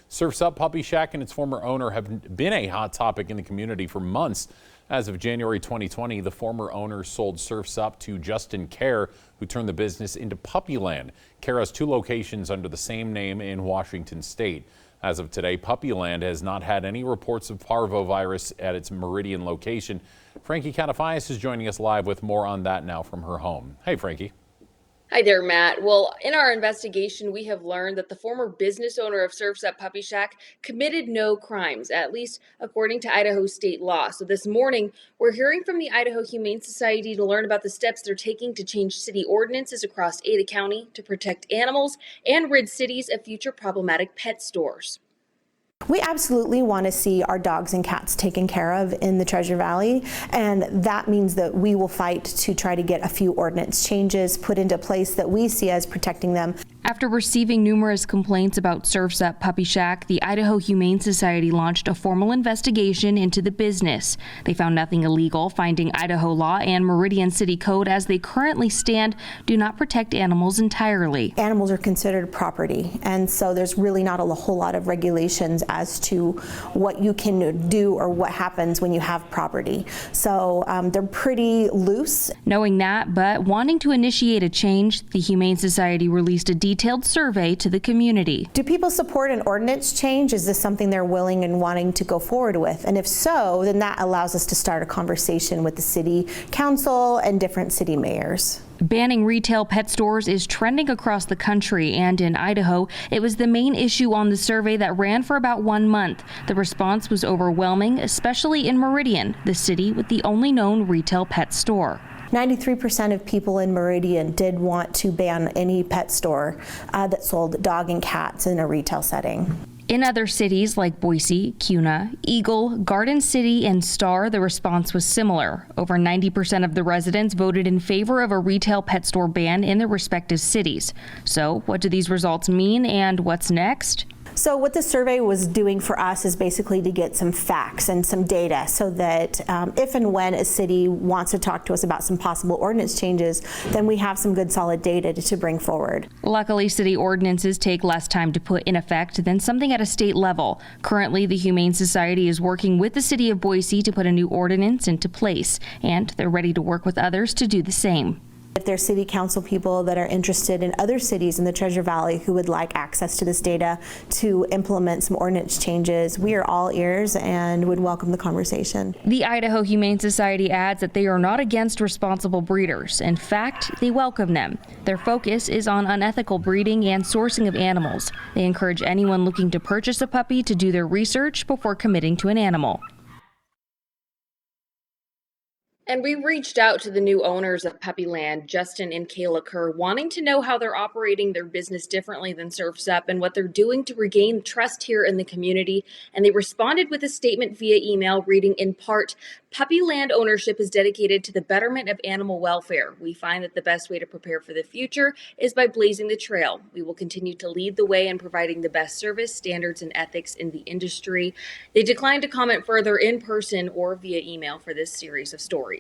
Surf's Up Puppy Shack and its former owner have been a hot topic in the community for months. As of January 2020, the former owner sold Surf's Up to Justin Care, who turned the business into Puppyland. Care has 2 locations under the same name in Washington state. As of today, Puppyland has not had any reports of parvovirus at its Meridian location. Frankie Catafias is joining us live with more on that now from her home. Hey, Frankie. Hi there, Matt. Well, in our investigation, we have learned that the former business owner of Surf's Up Puppy Shack committed no crimes, at least according to Idaho state law. So this morning, we're hearing from the Idaho Humane Society to learn about the steps they're taking to change city ordinances across Ada County to protect animals and rid cities of future problematic pet stores. We absolutely want to see our dogs and cats taken care of in the Treasure Valley, and that means that we will fight to try to get a few ordinance changes put into place that we see as protecting them. After receiving numerous complaints about Surf's Up Puppy Shack, the Idaho Humane Society launched a formal investigation into the business. They found nothing illegal, finding Idaho law and Meridian City Code as they currently stand do not protect animals entirely. Animals are considered property, and so there's really not a whole lot of regulations as to what you can do or what happens when you have property. So they're pretty loose. Knowing that, but wanting to initiate a change, the Humane Society released a detailed survey to the community. Do people support an ordinance change? Is this something they're willing and wanting to go forward with? And if so, then that allows us to start a conversation with the city council and different city mayors. Banning retail pet stores is trending across the country, and in Idaho, it was the main issue on the survey that ran for about 1 month. The response was overwhelming, especially in Meridian, the city with the only known retail pet store. 93% of people in Meridian did want to ban any pet store that sold dog and cats in a retail setting. In other cities like Boise, Kuna, Eagle, Garden City, and Star, the response was similar. Over 90% of the residents voted in favor of a retail pet store ban in their respective cities. So, what do these results mean, and what's next? So what the survey was doing for us is basically to get some facts and some data so that if and when a city wants to talk to us about some possible ordinance changes, then we have some good solid data to bring forward. Luckily, city ordinances take less time to put in effect than something at a state level. Currently, the Humane Society is working with the city of Boise to put a new ordinance into place, and they're ready to work with others to do the same. If there's city council people that are interested in other cities in the Treasure Valley who would like access to this data to implement some ordinance changes, we are all ears and would welcome the conversation. The Idaho Humane Society adds that they are not against responsible breeders. In fact, they welcome them. Their focus is on unethical breeding and sourcing of animals. They encourage anyone looking to purchase a puppy to do their research before committing to an animal. And we reached out to the new owners of Puppyland, Justin and Kayla Kerr, wanting to know how they're operating their business differently than Surf's Up and what they're doing to regain trust here in the community. And they responded with a statement via email reading in part, "Puppyland ownership is dedicated to the betterment of animal welfare. We find that the best way to prepare for the future is by blazing the trail. We will continue to lead the way in providing the best service, standards, and ethics in the industry." They declined to comment further in person or via email for this series of stories.